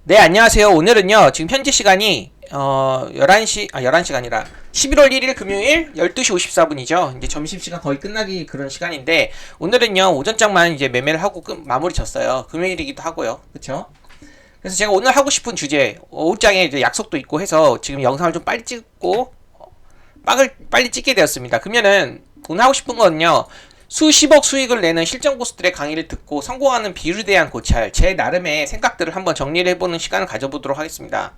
네, 안녕하세요. 오늘은요, 지금 현재 시간이, 11시가 아니라, 11월 1일 금요일 12시 54분이죠. 이제 점심시간 거의 끝나기 그런 시간인데, 오늘은요, 오전장만 이제 매매를 하고 마무리 졌어요. 금요일이기도 하고요. 그쵸? 그래서 제가 오늘 하고 싶은 주제, 오후장에 이제 약속도 있고 해서 지금 영상을 좀 빨리 찍고, 빨리 찍게 되었습니다. 그러면은, 오늘 하고 싶은 거는요, 수십억 수익을 내는 실전 고수들의 강의를 듣고 성공하는 비율에 대한 고찰, 제 나름의 생각들을 한번 정리를 해보는 시간을 가져보도록 하겠습니다.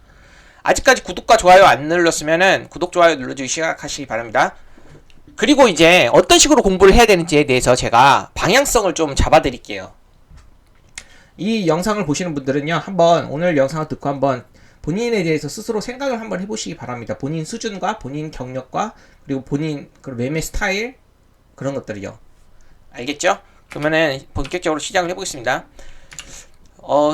아직까지 구독과 좋아요 안 눌렀으면은 구독, 좋아요 눌러주기 시작하시기 바랍니다. 그리고 이제 어떤 식으로 공부를 해야 되는지에 대해서 제가 방향성을 좀 잡아드릴게요. 이 영상을 보시는 분들은요, 한번 오늘 영상을 듣고 한번 본인에 대해서 스스로 생각을 한번 해보시기 바랍니다. 본인 수준과 본인 경력과 그리고 본인 매매 스타일 그런 것들이요. 알겠죠? 그러면은 본격적으로 시작을 해보겠습니다.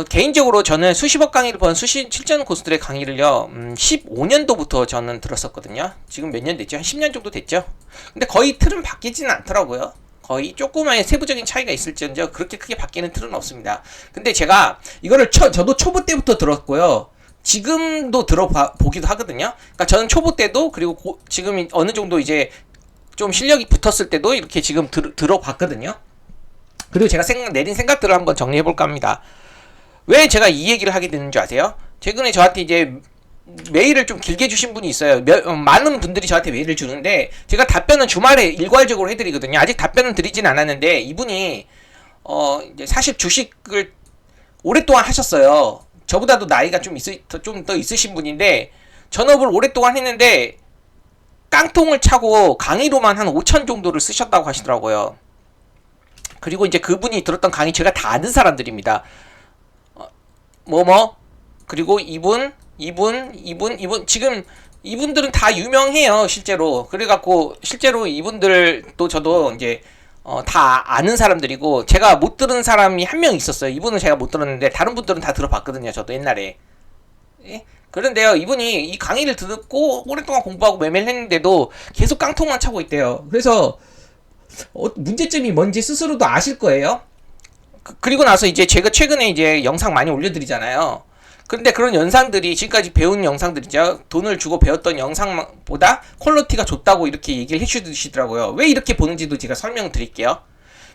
개인적으로 저는 수십억 강의를 본 실전 고수들의 강의를요, 15년도부터 저는 들었었거든요. 지금 몇 년 됐죠? 한 10년 정도 됐죠? 근데 거의 틀은 바뀌지는 않더라고요. 거의 조그마한 세부적인 차이가 있을지언정 그렇게 크게 바뀌는 틀은 없습니다. 근데 제가 이거를 저도 초보 때부터 들었고요. 지금도 들어보기도 하거든요. 그러니까 저는 초보 때도 그리고 지금 어느 정도 이제 좀 실력이 붙었을 때도 이렇게 지금 들어봤거든요. 그리고 제가 내린 생각들을 한번 정리해볼까 합니다. 왜 제가 이 얘기를 하게 되는 줄 아세요? 최근에 저한테 이제 메일을 좀 길게 주신 분이 있어요. 많은 분들이 저한테 메일을 주는데 제가 답변은 주말에 일괄적으로 해드리거든요. 아직 답변은 드리진 않았는데 이분이 이제 사실 주식을 오랫동안 하셨어요. 저보다도 나이가 좀 더 있으신 분인데 전업을 오랫동안 했는데 깡통을 차고 강의로만 한 5천 정도를 쓰셨다고 하시더라고요. 그리고 이제 그분이 들었던 강의 제가 다 아는 사람들입니다. 그리고 이분 지금 이분들은 다 유명해요, 실제로. 그래갖고 실제로 이분들도 저도 이제 다 아는 사람들이고 제가 못 들은 사람이 한 명 있었어요. 이분은 제가 못 들었는데 다른 분들은 다 들어봤거든요, 저도 옛날에. 예? 그런데요, 이분이 이 강의를 듣고 오랫동안 공부하고 매매를 했는데도 계속 깡통만 차고 있대요. 그래서 문제점이 뭔지 스스로도 아실 거예요. 그리고 나서 이제 제가 최근에 이제 영상 많이 올려드리잖아요. 그런데 그런 영상들이 지금까지 배운 영상들이죠. 돈을 주고 배웠던 영상보다 퀄리티가 좋다고 이렇게 얘기를 해주시더라고요. 왜 이렇게 보는지도 제가 설명드릴게요.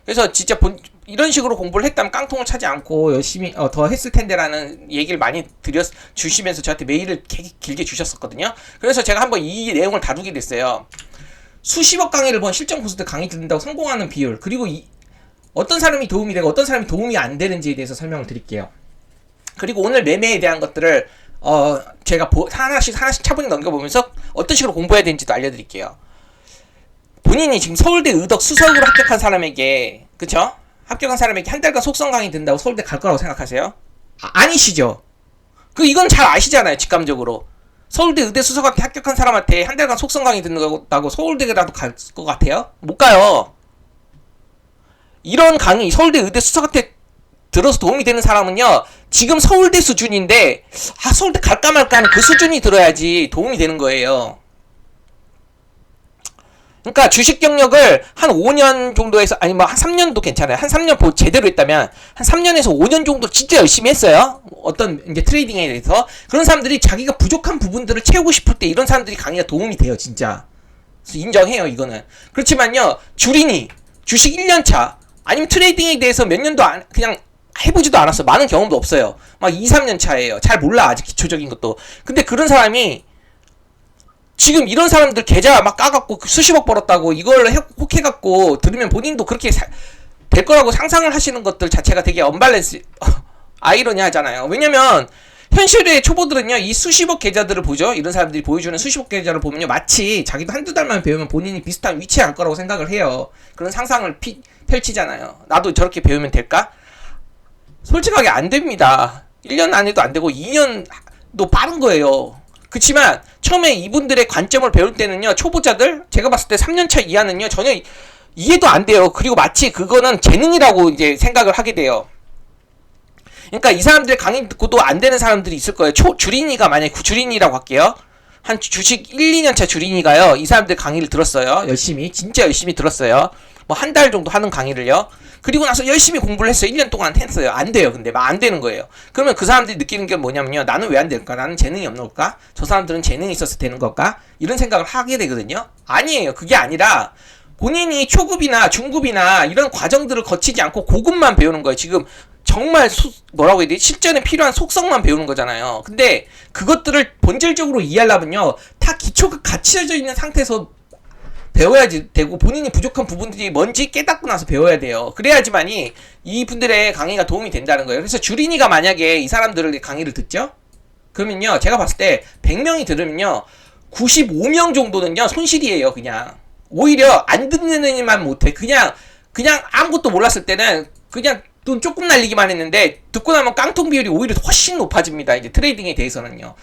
그래서 진짜 이런 식으로 공부를 했다면 깡통을 차지 않고 열심히 더 했을 텐데라는 얘기를 많이 주시면서 저한테 메일을 길게 주셨었거든요. 그래서 제가 한번 이 내용을 다루게 됐어요. 수십억 강의를 본 실전 고수들 강의 듣는다고 성공하는 비율, 그리고 어떤 사람이 도움이 되고 어떤 사람이 도움이 안 되는지에 대해서 설명을 드릴게요. 그리고 오늘 매매에 대한 것들을 제가 하나씩 차분히 넘겨보면서 어떤 식으로 공부해야 되는지도 알려드릴게요. 본인이 지금 서울대 의덕 수석으로 합격한 사람에게, 그쵸? 합격한 사람에게 한 달간 속성 강의 듣는다고 서울대 갈 거라고 생각하세요? 아니시죠? 이건 잘 아시잖아요, 직감적으로. 서울대 의대 수석한테 합격한 사람한테 한 달간 속성 강의 듣는다고 서울대라도 갈 것 같아요? 못 가요. 이런 강의, 서울대 의대 수석한테 들어서 도움이 되는 사람은요, 지금 서울대 수준인데, 서울대 갈까 말까 하는 그 수준이 들어야지 도움이 되는 거예요. 그러니까 주식 경력을 한 5년 정도에서 한 3년도 괜찮아요. 한 3년 제대로 했다면 한 3년에서 5년 정도 진짜 열심히 했어요. 어떤 이제 트레이딩에 대해서 그런 사람들이 자기가 부족한 부분들을 채우고 싶을 때 이런 사람들이 강의가 도움이 돼요, 진짜. 그래서 인정해요, 이거는. 그렇지만요, 주식 1년차 아니면 트레이딩에 대해서 몇 년도 그냥 해보지도 않았어. 많은 경험도 없어요. 막 2, 3년 차예요. 잘 몰라, 아직 기초적인 것도. 근데 그런 사람이 지금 이런 사람들 계좌 막 까갖고 수십억 벌었다고 이걸 혹해갖고 들으면 본인도 그렇게 될 거라고 상상을 하시는 것들 자체가 되게 언밸런스, 아이러니하잖아요. 왜냐면 현실의 초보들은요, 이 수십억 계좌들을 보죠. 이런 사람들이 보여주는 수십억 계좌를 보면요, 마치 자기도 한두 달만 배우면 본인이 비슷한 위치에 갈 거라고 생각을 해요. 그런 상상을 펼치잖아요. 나도 저렇게 배우면 될까? 솔직하게 안 됩니다. 1년 안에도 안 되고 2년도 빠른 거예요. 그치만 처음에 이분들의 관점을 배울 때는요, 초보자들, 제가 봤을 때 3년차 이하는요, 전혀 이해도 안 돼요. 그리고 마치 그거는 재능이라고 이제 생각을 하게 돼요. 그러니까 이 사람들의 강의 듣고도 안 되는 사람들이 있을 거예요. 주린이가 만약에 주린이라고 할게요. 한 주식 1, 2년 차 주린이가요. 이 사람들 강의를 들었어요. 열심히. 진짜 열심히 들었어요. 뭐 한 달 정도 하는 강의를요. 그리고 나서 열심히 공부를 했어요. 1년 동안 했어요. 안 돼요. 근데 막 안 되는 거예요. 그러면 그 사람들이 느끼는 게 뭐냐면요. 나는 왜 안 될까? 나는 재능이 없는 걸까? 저 사람들은 재능이 있어서 되는 걸까? 이런 생각을 하게 되거든요. 아니에요. 그게 아니라 본인이 초급이나 중급이나 이런 과정들을 거치지 않고 고급만 배우는 거예요. 지금 정말 뭐라고 해야 되지? 실전에 필요한 속성만 배우는 거잖아요. 근데 그것들을 본질적으로 이해하려면요. 다 기초가 갖춰져 있는 상태에서 배워야지 되고 본인이 부족한 부분들이 뭔지 깨닫고 나서 배워야 돼요. 그래야지만이 이분들의 강의가 도움이 된다는 거예요. 그래서 주린이가 만약에 이 사람들의 강의를 듣죠? 그러면요. 제가 봤을 때 100명이 들으면요. 95명 정도는요. 손실이에요. 그냥. 오히려 안 듣는 애만 못해. 그냥 아무것도 몰랐을 때는 그냥 돈 조금 날리기만 했는데 듣고 나면 깡통 비율이 오히려 훨씬 높아집니다. 이제 트레이딩에 대해서는요.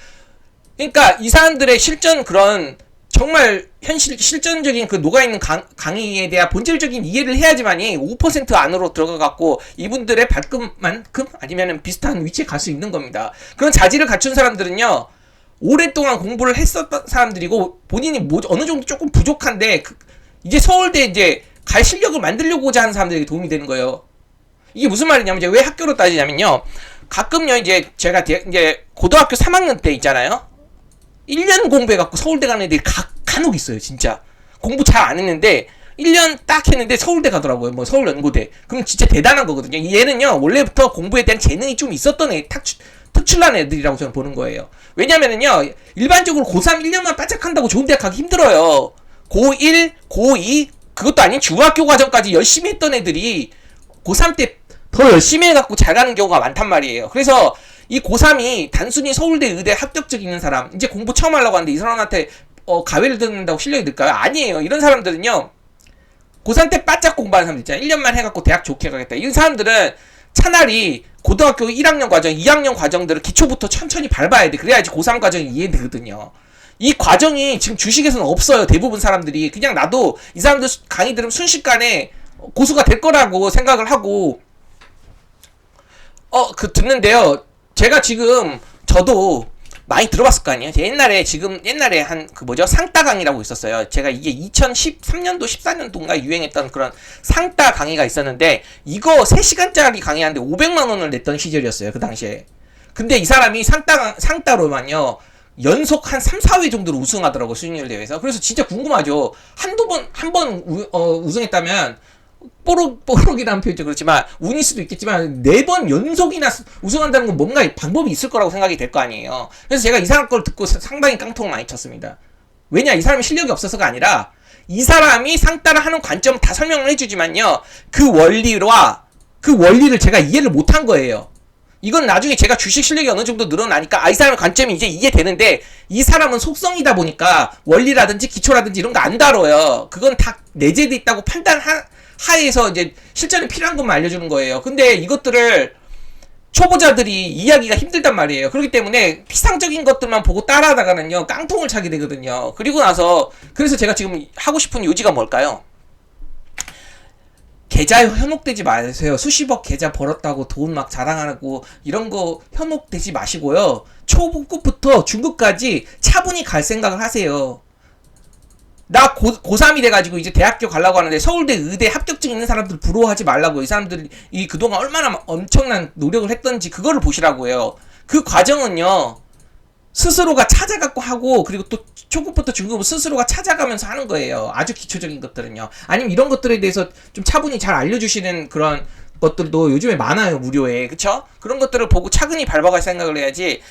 그러니까 이 사람들의 실전 그런 정말 실전적인 그 녹아있는 강의에 대한 본질적인 이해를 해야지만이 5% 안으로 들어가갖고 이분들의 발끝만큼 아니면 비슷한 위치에 갈 수 있는 겁니다. 그런 자질을 갖춘 사람들은요. 오랫동안 공부를 했었던 사람들이고 본인이 어느 정도 조금 부족한데 이제 서울대 이제 갈 실력을 만들려고자 하는 사람들에게 도움이 되는 거예요. 이게 무슨 말이냐면 이제 왜 학교로 따지냐면요. 가끔요 이제 제가 이제 고등학교 3학년 때 있잖아요. 1년 공부해갖고 서울대 가는 애들이 간혹 있어요. 진짜 공부 잘 안 했는데 1년 딱 했는데 서울대 가더라고요. 뭐 서울연고대. 그럼 진짜 대단한 거거든요. 얘는요 원래부터 공부에 대한 재능이 좀 있었던 애 특출난 애들이라고 저는 보는 거예요. 왜냐면은요, 일반적으로 고3 1년만 바짝한다고 좋은 대학 가기 힘들어요. 고1, 고2, 그것도 아닌 중학교 과정까지 열심히 했던 애들이 고3 때 더 열심히 해갖고 잘 가는 경우가 많단 말이에요. 그래서 이 고3이 단순히 서울대 의대 합격증 있는 사람, 이제 공부 처음 하려고 하는데 이 사람한테 가외를 듣는다고 실력이 늘까요? 아니에요. 이런 사람들은요, 고3 때 바짝 공부하는 사람들 있잖아요. 1년만 해갖고 대학 좋게 가겠다. 이런 사람들은 차라리 고등학교 1학년 과정, 2학년 과정들을 기초부터 천천히 밟아야 돼. 그래야지 고3 과정이 이해되거든요. 이 과정이 지금 주식에서는 없어요. 대부분 사람들이. 그냥 나도 이 사람들 강의 들으면 순식간에 고수가 될 거라고 생각을 하고 듣는데요. 제가 지금 저도 많이 들어봤을 거 아니에요. 옛날에 한 상따 강의라고 있었어요. 제가 이게 2013년도 14년도인가 유행했던 그런 상따 강의가 있었는데 이거 3시간짜리 강의하는데 500만 원을 냈던 시절이었어요. 그 당시에. 근데 이 사람이 상따로만요. 연속 한 3, 4회 정도로 우승하더라고, 수익률 대회에서. 그래서 진짜 궁금하죠. 한 번 우승했다면 뽀록이라는 표현도 그렇지만 운일 수도 있겠지만 4번 연속이나 우승한다는 건 뭔가 방법이 있을 거라고 생각이 될 거 아니에요. 그래서 제가 이 사람 걸 듣고 상당히 깡통을 많이 쳤습니다. 왜냐, 이 사람이 실력이 없어서가 아니라 이 사람이 상따를 하는 관점 다 설명을 해주지만요, 그 원리를 제가 이해를 못한 거예요. 이건 나중에 제가 주식 실력이 어느 정도 늘어나니까 이 사람의 관점이 이제 이해되는데 이 사람은 속성이다 보니까 원리라든지 기초라든지 이런 거 안 다뤄요. 그건 다 내재돼 있다고 하에서 이제 실전에 필요한 것만 알려주는 거예요. 근데 이것들을 초보자들이 이해하기가 힘들단 말이에요. 그렇기 때문에 피상적인 것들만 보고 따라하다가는요 깡통을 차게 되거든요. 그래서 제가 지금 하고 싶은 요지가 뭘까요? 계좌에 현혹되지 마세요. 수십억 계좌 벌었다고 돈 막 자랑하고 이런 거 현혹되지 마시고요. 초급부터 중급까지 차분히 갈 생각을 하세요. 나 고3이 돼가지고 이제 대학교 가려고 하는데 서울대 의대 합격증 있는 사람들 부러워하지 말라고. 이 사람들이 그동안 얼마나 엄청난 노력을 했던지 그거를 보시라고요. 그 과정은요 스스로가 찾아갖고 하고, 그리고 또 초급부터 중급은 스스로가 찾아가면서 하는 거예요. 아주 기초적인 것들은요. 아니면 이런 것들에 대해서 좀 차분히 잘 알려주시는 그런 것들도 요즘에 많아요, 무료에. 그쵸? 그런 것들을 보고 차근히 밟아갈 생각을 해야지,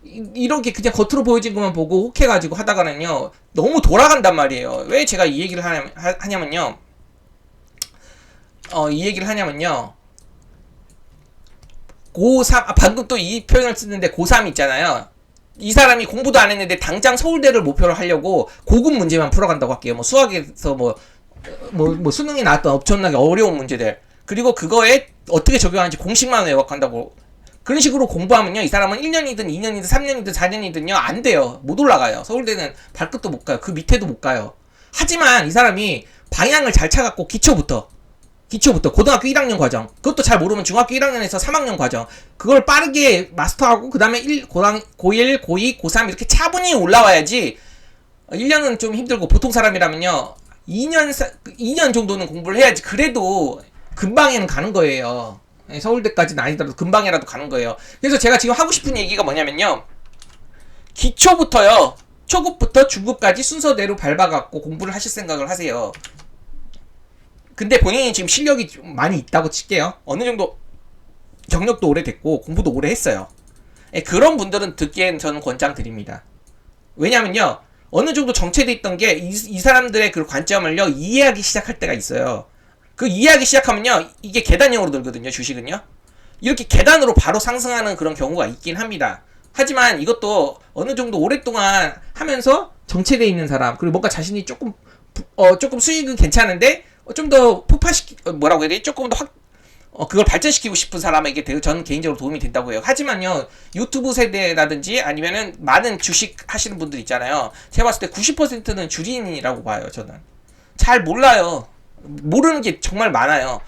이렇게 그냥 겉으로 보여진 것만 보고 혹해가지고 하다가는요 너무 돌아간단 말이에요. 왜 제가 이 얘기를 하냐면요, 고3, 방금 또 이 표현을 쓰는데 고3 있잖아요. 이 사람이 공부도 안 했는데 당장 서울대를 목표로 하려고 고급 문제만 풀어간다고 할게요. 뭐 수학에서 수능이 나왔던 엄청나게 어려운 문제들, 그리고 그거에 어떻게 적용하는지 공식만 외워간다고. 그런 식으로 공부하면요 이 사람은 1년이든 2년이든 3년이든 4년이든요 안 돼요. 못 올라가요. 서울대는 발끝도 못 가요. 그 밑에도 못 가요. 하지만 이 사람이 방향을 잘 차갖고 기초부터 기초부터 고등학교 1학년 과정, 그것도 잘 모르면 중학교 1학년에서 3학년 과정, 그걸 빠르게 마스터하고 그 다음에 고1, 고2, 고3 이렇게 차분히 올라와야지. 1년은 좀 힘들고 보통 사람이라면요 2년 정도는 공부를 해야지 그래도 금방에는 가는 거예요. 서울대까지는 아니더라도 금방이라도 가는 거예요. 그래서 제가 지금 하고 싶은 얘기가 뭐냐면요, 기초부터요, 초급부터 중급까지 순서대로 밟아갖고 공부를 하실 생각을 하세요. 근데 본인이 지금 실력이 좀 많이 있다고 칠게요. 어느 정도 경력도 오래됐고 공부도 오래 했어요. 그런 분들은 듣기엔 저는 권장드립니다. 왜냐면요, 어느 정도 정체돼 있던 게 이 사람들의 그 관점을요 이해하기 시작할 때가 있어요. 그 이해하기 시작하면요 이게 계단형으로 늘거든요. 주식은요 이렇게 계단으로 바로 상승하는 그런 경우가 있긴 합니다. 하지만 이것도 어느 정도 오랫동안 하면서 정체돼 있는 사람, 그리고 뭔가 자신이 조금 수익은 괜찮은데 좀 더 폭발시키 뭐라고 해야 되지, 조금 더 그걸 발전시키고 싶은 사람에게 저는 개인적으로 도움이 된다고 해요. 하지만요, 유튜브 세대라든지 아니면은 많은 주식 하시는 분들 있잖아요. 제가 봤을 때 90%는 주린이라고 봐요. 저는 잘 몰라요. 모르는 게 정말 많아요.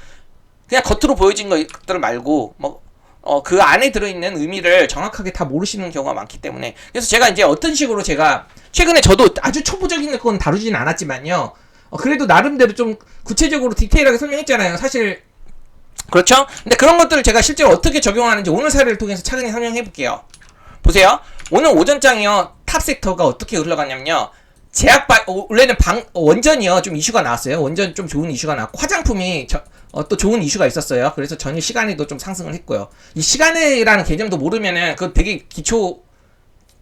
그냥 겉으로 보여진 것들 말고 그 안에 들어있는 의미를 정확하게 다 모르시는 경우가 많기 때문에, 그래서 제가 이제 어떤 식으로, 제가 최근에 저도 아주 초보적인 건 다루지는 않았지만요, 그래도 나름대로 좀 구체적으로 디테일하게 설명했잖아요. 사실 그렇죠? 근데 그런 것들을 제가 실제로 어떻게 적용하는지 오늘 사례를 통해서 차근히 설명해 볼게요. 보세요. 오늘 오전장이요, 탑섹터가 어떻게 흘러갔냐면요, 원래는 원전이요 좀 이슈가 나왔어요. 원전 좀 좋은 이슈가 나왔고, 화장품이 또 좋은 이슈가 있었어요. 그래서 전일 시간에도 좀 상승을 했고요. 이 시간이라는 개념도 모르면은 그거 되게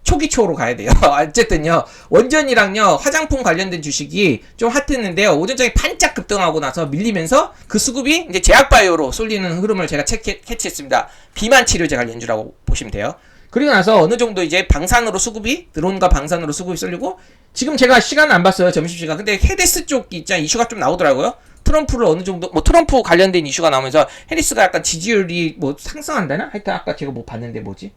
초기초로 가야 돼요. 어쨌든요, 원전이랑요 화장품 관련된 주식이 좀 핫했는데요, 오전장에 반짝 급등하고 나서 밀리면서 그 수급이 이제 제약바이오로 쏠리는 흐름을 제가 캐치했습니다. 비만 치료제 관련주라고 보시면 돼요. 그리고 나서 어느 정도 이제 방산으로 수급이, 드론과 방산으로 수급이 쏠리고, 지금 제가 시간 안 봤어요, 점심시간. 근데 헤데스 쪽 있잖아, 이슈가 좀 나오더라고요. 트럼프를 어느 정도, 트럼프 관련된 이슈가 나오면서 해리스가 약간 지지율이 상승한다나? 하여튼 아까 제가 봤는데 뭐지?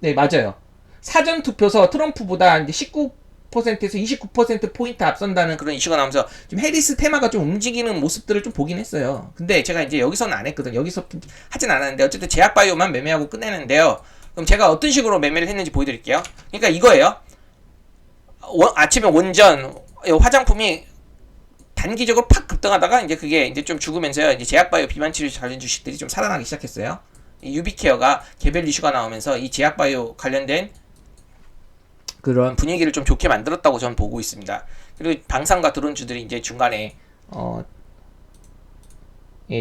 네, 맞아요. 사전투표서 트럼프보다 이제 19%에서 29%포인트 앞선다는 그런 이슈가 나오면서 지금 해리스 테마가 좀 움직이는 모습들을 좀 보긴 했어요. 근데 제가 이제 여기서는 안 했거든요. 여기서 하진 않았는데, 어쨌든 제약바이오만 매매하고 끝내는데요. 그럼 제가 어떤 식으로 매매를 했는지 보여드릴게요. 그러니까 이거예요. 아침에 원전, 화장품이 단기적으로 팍 급등하다가 이제 그게 이제 좀 죽으면서요, 이제 제약바이오 비만치료 관련 주식들이 좀 살아나기 시작했어요. 유비케어가 개별 이슈가 나오면서 이 제약바이오 관련된 그런 분위기를 좀 좋게 만들었다고 저는 보고 있습니다. 그리고 방산과 드론주들이 이제 중간에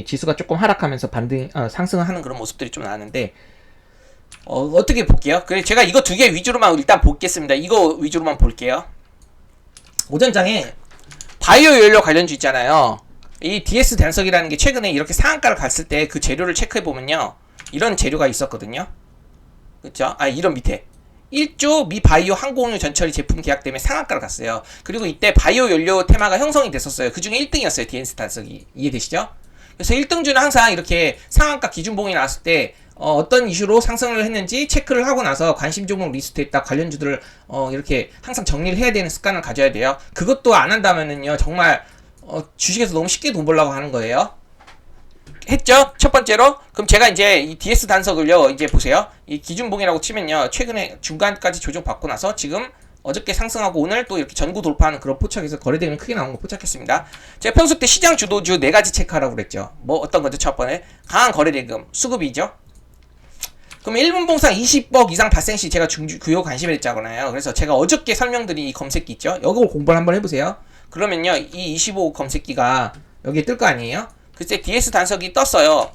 지수가 조금 하락하면서 상승을 하는 그런 모습들이 좀 나왔는데, 어떻게 볼게요? 그래, 제가 이거 두 개 위주로만 일단 보겠습니다. 이거 위주로만 볼게요. 오전장에 바이오 연료 관련주 있잖아요. 이 DS 단석이라는 게 최근에 이렇게 상한가를 갔을 때 그 재료를 체크해 보면요, 이런 재료가 있었거든요. 그쵸? 이런 밑에 1조 미 바이오 항공유 전처리 제품 계약 때문에 상한가를 갔어요. 그리고 이때 바이오 연료 테마가 형성이 됐었어요. 그 중에 1등이었어요. DS 단석이. 이해되시죠? 그래서 1등주는 항상 이렇게 상한가 기준봉이 나왔을 때 어떤 이슈로 상승을 했는지 체크를 하고 나서 관심 종목 리스트에다 관련주들을 이렇게 항상 정리를 해야 되는 습관을 가져야 돼요. 그것도 안 한다면은요, 정말 주식에서 너무 쉽게 돈 벌려고 하는 거예요. 했죠? 첫 번째로. 그럼 제가 이제 이 DS 단석을요, 이제 보세요. 이 기준봉이라고 치면요, 최근에 중간까지 조정받고 나서 지금 어저께 상승하고 오늘 또 이렇게 전구 돌파하는 그런 포착에서 거래대금이 크게 나온 거 포착했습니다. 제가 평소 때 시장 주도주 4가지 체크하라고 그랬죠. 어떤 거죠? 첫 번에 강한 거래대금, 수급이죠. 그럼 1분 봉상 20억 이상 발생 시 제가 주요 관심을 했잖아요. 그래서 제가 어저께 설명드린 이 검색기 있죠? 이거 공부를 한번 해보세요. 그러면요, 이 25억 검색기가 여기에 뜰 거 아니에요? 글쎄 DS 단석이 떴어요.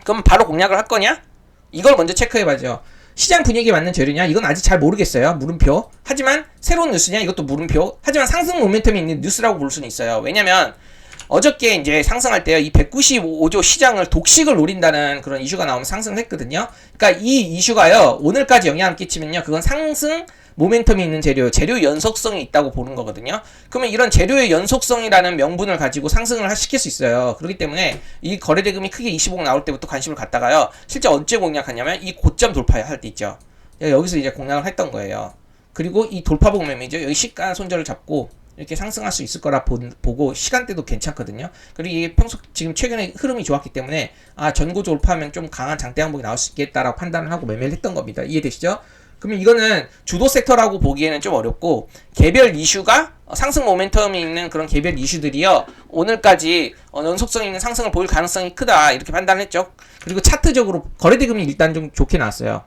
그럼 바로 공략을 할 거냐? 이걸 먼저 체크해봐죠. 시장 분위기에 맞는 재료냐? 이건 아직 잘 모르겠어요. 물음표. 하지만 새로운 뉴스냐? 이것도 물음표. 하지만 상승 모멘텀이 있는 뉴스라고 볼 수는 있어요. 왜냐면 어저께 이제 상승할 때요, 이 195조 시장을 독식을 노린다는 그런 이슈가 나오면 상승을 했거든요. 그러니까 이 이슈가요, 오늘까지 영향을 끼치면요, 그건 상승 모멘텀이 있는 재료 연속성이 있다고 보는 거거든요. 그러면 이런 재료의 연속성이라는 명분을 가지고 상승을 시킬 수 있어요. 그렇기 때문에 이 거래대금이 크게 25억 나올 때부터 관심을 갖다가요, 실제 언제 공략하냐면 이 고점 돌파할 때 있죠. 여기서 이제 공략을 했던 거예요. 그리고 이 돌파봉 매매죠. 여기 시가 손절을 잡고 이렇게 상승할 수 있을 거라 보고 시간대도 괜찮거든요. 그리고 이게 평소 지금 최근에 흐름이 좋았기 때문에 전고 돌파하면 좀 강한 장대 항목이 나올 수 있겠다라고 판단을 하고 매매를 했던 겁니다. 이해되시죠? 그러면 이거는 주도 섹터라고 보기에는 좀 어렵고 개별 이슈가 상승 모멘텀이 있는 그런 개별 이슈들이요 오늘까지 연속성 있는 상승을 보일 가능성이 크다 이렇게 판단을 했죠. 그리고 차트적으로 거래대금이 일단 좀 좋게 나왔어요.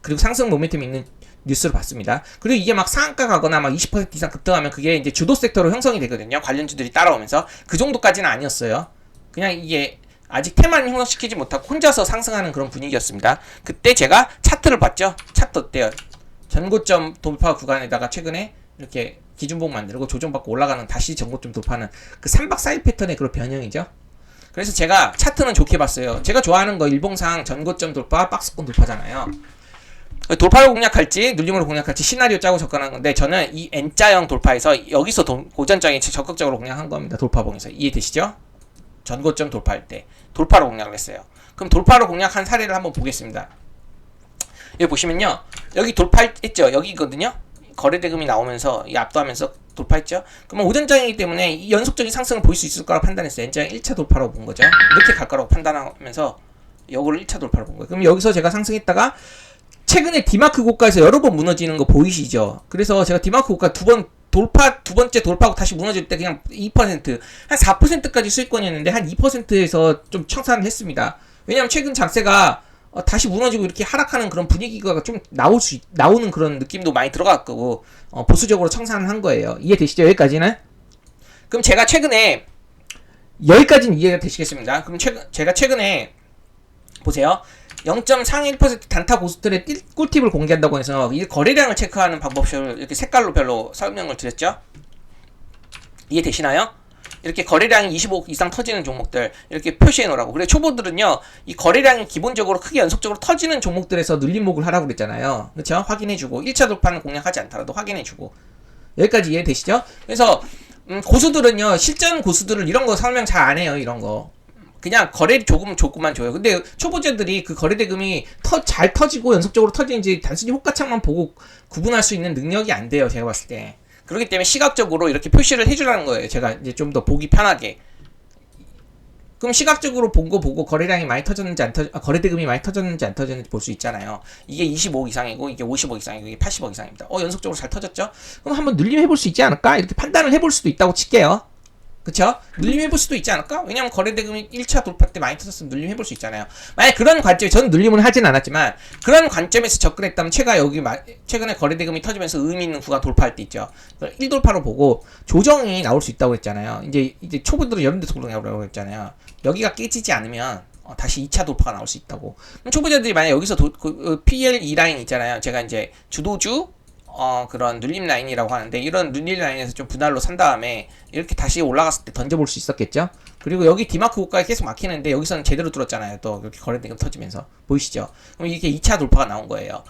그리고 상승 모멘텀이 있는 뉴스를 봤습니다. 그리고 이게 막 상한가 가거나 막 20% 이상 급등하면 그게 이제 주도 섹터로 형성이 되거든요. 관련주들이 따라오면서 그 정도까지는 아니었어요. 그냥 이게 아직 테마는 형성시키지 못하고 혼자서 상승하는 그런 분위기였습니다. 그때 제가 차트를 봤죠. 차트 어때요? 전고점 돌파 구간에다가 최근에 이렇게 기준봉 만들고 조정받고 올라가는 다시 전고점 돌파하는 그 3박 4일 패턴의 그런 변형이죠. 그래서 제가 차트는 좋게 봤어요. 제가 좋아하는 거 일봉상 전고점 돌파, 박스권 돌파잖아요. 돌파로 공략할지 눌림으로 공략할지 시나리오 짜고 접근한 건데 저는 이 N자형 돌파에서 여기서 고전장에 적극적으로 공략한 겁니다. 돌파봉에서. 이해되시죠? 전고점 돌파할 때 돌파로 공략을 했어요. 그럼 돌파로 공략한 사례를 한번 보겠습니다. 여기 보시면요. 여기 돌파했죠. 여기거든요. 거래대금이 나오면서 압도하면서 돌파했죠. 그러면 오전장이기 때문에 이 연속적인 상승을 볼 수 있을 거라고 판단했어요. N자형 1차 돌파라고 본 거죠. 이렇게 갈 거라고 판단하면서 요거를 1차 돌파로 본 거예요. 그럼 여기서 제가 상승했다가 최근에 디마크 고가에서 여러 번 무너지는 거 보이시죠? 그래서 제가 디마크 고가 두 번째 돌파하고 다시 무너질 때 그냥 2%, 한 4%까지 수익권이었는데 한 2%에서 좀 청산을 했습니다. 왜냐면 최근 장세가 다시 무너지고 이렇게 하락하는 그런 분위기가 좀 나오는 그런 느낌도 많이 들어갔고, 보수적으로 청산을 한 거예요. 이해되시죠? 여기까지는? 그럼 제가 최근에, 여기까지는 이해가 되시겠습니다. 그럼 제가 최근에, 보세요. 0.31% 단타 고스트의 꿀팁을 공개한다고 해서 이 거래량을 체크하는 방법을 이렇게 색깔로 별로 설명을 드렸죠. 이해되시나요? 이렇게 거래량이 25억 이상 터지는 종목들 이렇게 표시해 놓으라고. 그래 초보들은요 이 거래량이 기본적으로 크게 연속적으로 터지는 종목들에서 눌림목을 하라고 그랬잖아요. 그렇죠? 확인해주고 1차 돌파는 공략하지 않더라도 확인해주고. 여기까지 이해되시죠? 그래서 고수들은요 실전 고수들은 이런 거 설명 잘 안 해요. 이런 거 그냥 거래 조금만 줘요. 근데 초보자들이 그 거래대금이 잘 터지고 연속적으로 터지는지 단순히 호가창만 보고 구분할 수 있는 능력이 안 돼요. 제가 봤을 때. 그렇기 때문에 시각적으로 이렇게 표시를 해주라는 거예요. 제가 이제 좀 더 보기 편하게. 그럼 시각적으로 본 거 보고 거래량이 많이 터졌는지 거래대금이 많이 터졌는지 안 터졌는지 볼 수 있잖아요. 이게 25억 이상이고 이게 50억 이상이고 이게 80억 이상입니다. 연속적으로 잘 터졌죠? 그럼 한번 눌림 해볼 수 있지 않을까? 이렇게 판단을 해볼 수도 있다고 칠게요. 그쵸? 눌림 해볼 수도 있지 않을까? 왜냐면 거래대금이 1차 돌파 때 많이 터졌으면 눌림 해볼 수 있잖아요. 만약 그런 관점에, 저는 눌림은 하진 않았지만, 그런 관점에서 접근했다면, 최근에 거래대금이 터지면서 의미 있는 구간 돌파할 때 있죠. 1돌파로 보고, 조정이 나올 수 있다고 했잖아요. 이제 초보들은 이런 데서 나오라고 했잖아요. 여기가 깨지지 않으면, 다시 2차 돌파가 나올 수 있다고. 그럼 초보자들이 만약 여기서 PL2 라인 있잖아요. 제가 이제 주도주, 그런 눌림 라인이라고 하는데 이런 눌림 라인에서 좀 분할로 산 다음에 이렇게 다시 올라갔을 때 던져볼 수 있었겠죠? 그리고 여기 디마크 고가에 계속 막히는데 여기서는 제대로 뚫었잖아요. 또 이렇게 거래대금 터지면서 보이시죠? 그럼 이게 2차 돌파가 나온 거예요.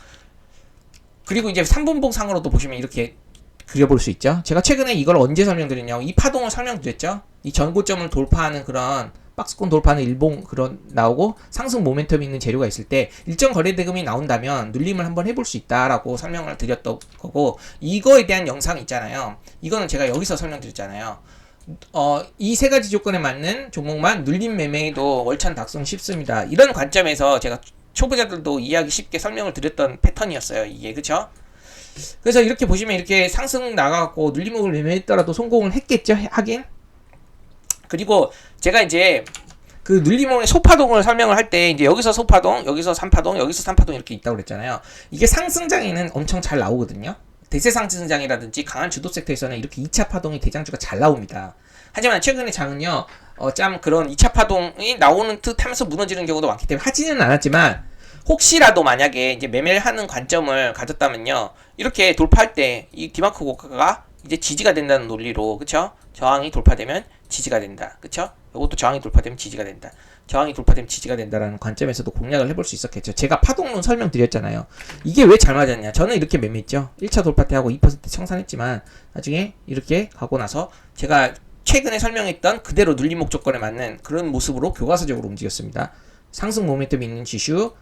그리고 이제 3분봉 상으로도 보시면 이렇게 그려볼 수 있죠? 제가 최근에 이걸 언제 설명드렸냐고 이 파동을 설명드렸죠? 이 전고점을 돌파하는 그런 박스권 돌파는 일봉 그런 나오고 상승 모멘텀이 있는 재료가 있을 때 일정 거래대금이 나온다면 눌림을 한번 해볼 수 있다라고 설명을 드렸던 거고 이거에 대한 영상 있잖아요. 이거는 제가 여기서 설명드렸잖아요. 이 세 가지 조건에 맞는 종목만 눌림 매매도 월찬 dak송 쉽습니다. 이런 관점에서 제가 초보자들도 이해하기 쉽게 설명을 드렸던 패턴이었어요. 이게 그쵸? 그래서 이렇게 보시면 이렇게 상승 나가고 눌림목을 매매했더라도 성공을 했겠죠? 하긴. 그리고 제가 이제 그 눌림목의 소파동을 설명을 할 때 이제 여기서 소파동, 여기서 3파동, 여기서 3파동 이렇게 있다고 그랬잖아요. 이게 상승장에는 엄청 잘 나오거든요. 대세 상승장이라든지 강한 주도 섹터에서는 이렇게 2차 파동이 대장주가 잘 나옵니다. 하지만 최근의 장은요, 그런 2차 파동이 나오는 듯 하면서 무너지는 경우도 많기 때문에 하지는 않았지만 혹시라도 만약에 이제 매매를 하는 관점을 가졌다면요, 이렇게 돌파할 때 이 디마크 고가가 이제 지지가 된다는 논리로, 그쵸? 저항이 돌파되면 지지가 된다. 그쵸? 이것도 저항이 돌파되면 지지가 된다. 저항이 돌파되면 지지가 된다라는 관점에서도 공략을 해볼 수 있었겠죠. 제가 파동론 설명드렸잖아요. 이게 왜 잘 맞았냐? 저는 이렇게 매매했죠. 1차 돌파 때 하고 2% 청산했지만 나중에 이렇게 가고 나서 제가 최근에 설명했던 그대로 눌림목 조건에 맞는 그런 모습으로 교과서적으로 움직였습니다. 상승 모멘텀이 있는 지수,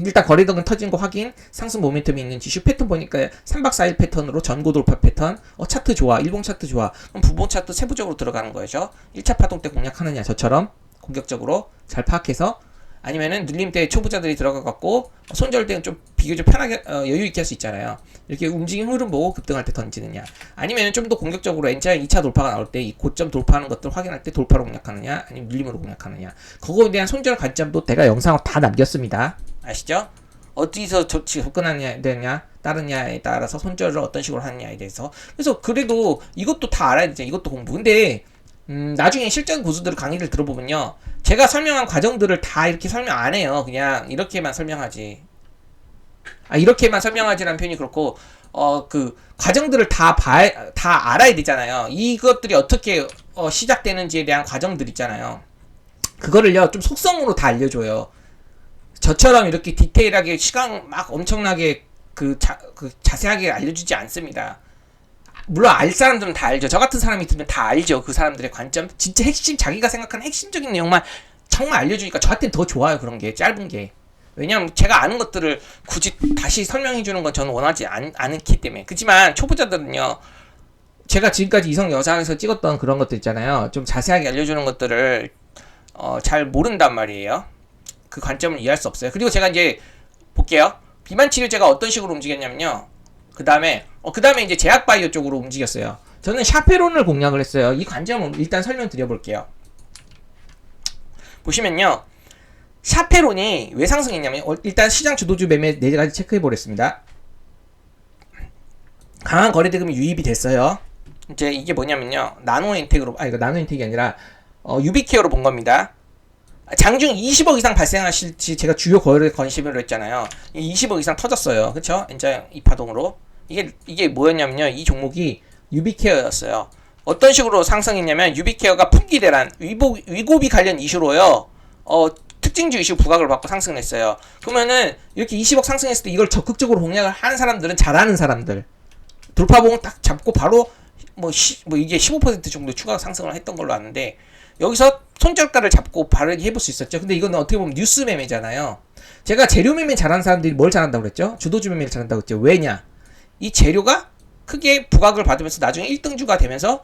일단 거래대금 터진 거 확인, 상승 모멘텀이 있는지, 슈 패턴 보니까 3박 4일 패턴으로 전고 돌파 패턴, 차트 좋아, 일봉 차트 좋아. 그럼 부봉 차트 세부적으로 들어가는 거죠. 1차 파동 때 공략하느냐, 저처럼 공격적으로 잘 파악해서, 아니면은 눌림 때 초보자들이 들어가갖고 손절 때는 좀 비교적 편하게 여유 있게 할 수 있잖아요. 이렇게 움직임 흐름 보고 급등할 때 던지느냐, 아니면은 좀 더 공격적으로 N자 2차 돌파가 나올 때 이 고점 돌파하는 것들 확인할 때 돌파로 공략하느냐, 아니면 눌림으로 공략하느냐, 그거에 대한 손절 관점도 제가 영상으로 다 남겼습니다. 아시죠? 어디서 접근하느냐에 되냐, 따르냐에 따라서 손절을 어떤 식으로 하느냐에 대해서. 그래서 그래도 이것도 다 알아야 되죠. 이것도 공부. 근데 나중에 실전 고수들 강의를 들어보면요, 제가 설명한 과정들을 다 이렇게 설명 안 해요. 그냥 이렇게만 설명하지. 이렇게만 설명하지라는 표현이 그렇고, 그 과정들을 다 알아야 되잖아요. 이것들이 어떻게 시작되는지에 대한 과정들 있잖아요. 그거를요 좀 속성으로 다 알려줘요. 저처럼 이렇게 디테일하게 시간 막 엄청나게 자세하게 알려주지 않습니다. 물론 알 사람들은 다 알죠. 저 같은 사람이 들으면 다 알죠. 그 사람들의 관점, 진짜 핵심, 자기가 생각하는 핵심적인 내용만 정말 알려주니까 저한테는 더 좋아요. 그런 게 짧은 게. 왜냐면 제가 아는 것들을 굳이 다시 설명해주는 건 저는 원하지 않기 때문에. 그렇지만 초보자들은요, 제가 지금까지 이성 여상에서 찍었던 그런 것들 있잖아요, 좀 자세하게 알려주는 것들을 잘 모른단 말이에요. 그 관점을 이해할 수 없어요. 그리고 제가 이제 볼게요. 비만 치료제가 어떤 식으로 움직였냐면요, 그 다음에 이제 제약바이오 쪽으로 움직였어요. 저는 샤페론을 공략을 했어요. 이 관점을 일단 설명드려 볼게요. 보시면요, 샤페론이 왜 상승했냐면, 일단 시장 주도주 매매 4가지 체크해 보겠습니다. 강한 거래 대금이 유입이 됐어요. 이제 이게 뭐냐면요, 나노엔텍으로, 이거 나노엔텍이 아니라 유비케어로 본 겁니다. 장중 20억 이상 발생하실지 제가 주요 거래 관심으로 했잖아요. 20억 이상 터졌어요. 그쵸? 엔자 이 파동으로. 이게 뭐였냐면요, 이 종목이 유비케어였어요. 어떤 식으로 상승했냐면, 유비케어가 풍기대란 위고비 관련 이슈로요, 특징주 이슈 부각을 받고 상승했어요. 그러면은 이렇게 20억 상승했을 때 이걸 적극적으로 공략을 하는 사람들은 잘하는 사람들, 돌파봉 딱 잡고 바로 이게 15% 정도 추가 상승을 했던 걸로 아는데, 여기서 손절가를 잡고 바르게 해볼 수 있었죠. 근데 이거는 어떻게 보면 뉴스 매매잖아요. 제가 재료 매매 잘하는 사람들이 뭘 잘한다고 그랬죠? 주도주 매매를 잘한다고 했죠. 왜냐? 이 재료가 크게 부각을 받으면서 나중에 1등주가 되면서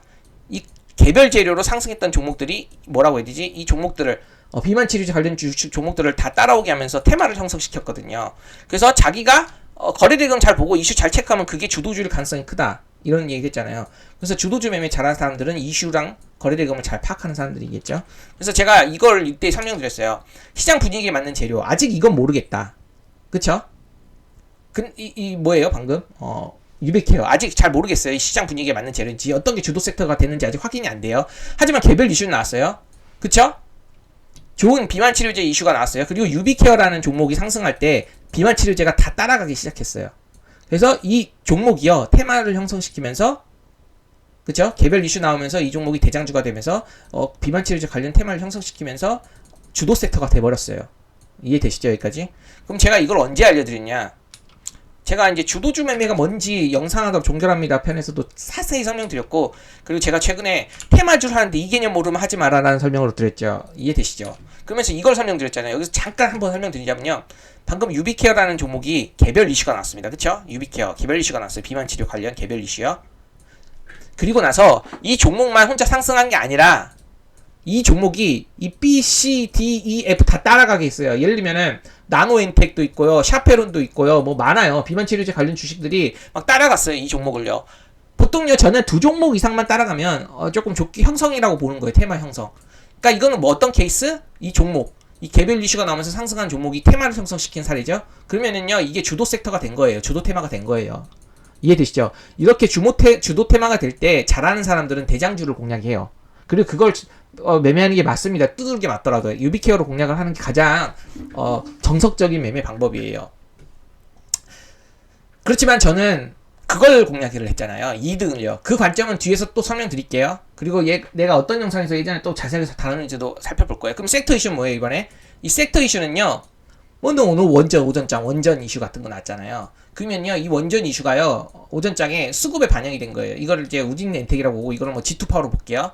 이 개별 재료로 상승했던 종목들이 뭐라고 해야 되지? 이 종목들을 비만 치료제 관련 종목들을 다 따라오게 하면서 테마를 형성시켰거든요. 그래서 자기가 거래대금 잘 보고 이슈 잘 체크하면 그게 주도주일 가능성이 크다, 이런 얘기 했잖아요. 그래서 주도주 매매 잘하는 사람들은 이슈랑 거래대금을 잘 파악하는 사람들이겠죠. 그래서 제가 이걸 이때 설명드렸어요. 시장 분위기에 맞는 재료, 아직 이건 모르겠다. 그쵸? 뭐예요 방금? 유비케어 아직 잘 모르겠어요. 이 시장 분위기에 맞는 재료인지, 어떤 게 주도 섹터가 되는지 아직 확인이 안 돼요. 하지만 개별 이슈는 나왔어요. 그쵸? 좋은 비만 치료제 이슈가 나왔어요. 그리고 유비케어라는 종목이 상승할 때 비만 치료제가 다 따라가기 시작했어요. 그래서 이 종목이요, 테마를 형성시키면서, 그쵸? 개별 이슈 나오면서 이 종목이 대장주가 되면서 비만 치료제 관련 테마를 형성시키면서 주도 섹터가 돼버렸어요. 이해되시죠? 여기까지? 그럼 제가 이걸 언제 알려드렸냐? 제가 이제 주도주 매매가 뭔지 영상하다 종결합니다 편에서도 자세히 설명드렸고, 그리고 제가 최근에 테마주를 하는데 이 개념 모르면 하지 마라라는 설명으로 드렸죠. 이해되시죠? 그러면서 이걸 설명드렸잖아요. 여기서 잠깐 한번 설명드리자면요, 방금 유비케어라는 종목이 개별 이슈가 나왔습니다. 그쵸? 유비케어 개별 이슈가 나왔어요. 비만치료 관련 개별 이슈요. 그리고 나서 이 종목만 혼자 상승한 게 아니라 이 종목이 이 B, C, D, E, F 다 따라가게 있어요. 예를 들면은 나노엔텍도 있고요, 샤페론도 있고요, 뭐 많아요. 비만치료제 관련 주식들이 막 따라갔어요, 이 종목을요. 보통요, 저는 2종목 이상만 따라가면 조금 좋게 형성이라고 보는 거예요. 테마 형성. 그러니까 이거는 뭐 어떤 케이스? 이 종목, 이 개별 이슈가 나오면서 상승한 종목이 테마를 형성시킨 사례죠. 그러면은요, 이게 주도 섹터가 된 거예요. 주도 테마가 된 거예요. 이해되시죠? 이렇게 주도 테마가 될 때 잘하는 사람들은 대장주를 공략해요. 그리고 그걸 매매하는 게 맞습니다. 두들게 맞더라도 유비케어로 공략을 하는 게 가장 정석적인 매매 방법이에요. 그렇지만 저는 그걸 공략을 했잖아요. 2등을요. 그 관점은 뒤에서 또 설명드릴게요. 그리고 내가 어떤 영상에서 예전에 또 자세하게 다루는지도 살펴볼 거예요. 그럼 섹터 이슈는 뭐예요, 이번에? 이 섹터 이슈는요, 오늘 오전장 원전 이슈 같은 거 났잖아요. 그러면요, 이 원전 이슈가요, 오전장에 수급에 반영이 된 거예요. 이거를 이제 우진 엔텍이라고 보고, 이거는 뭐 G2파워로 볼게요.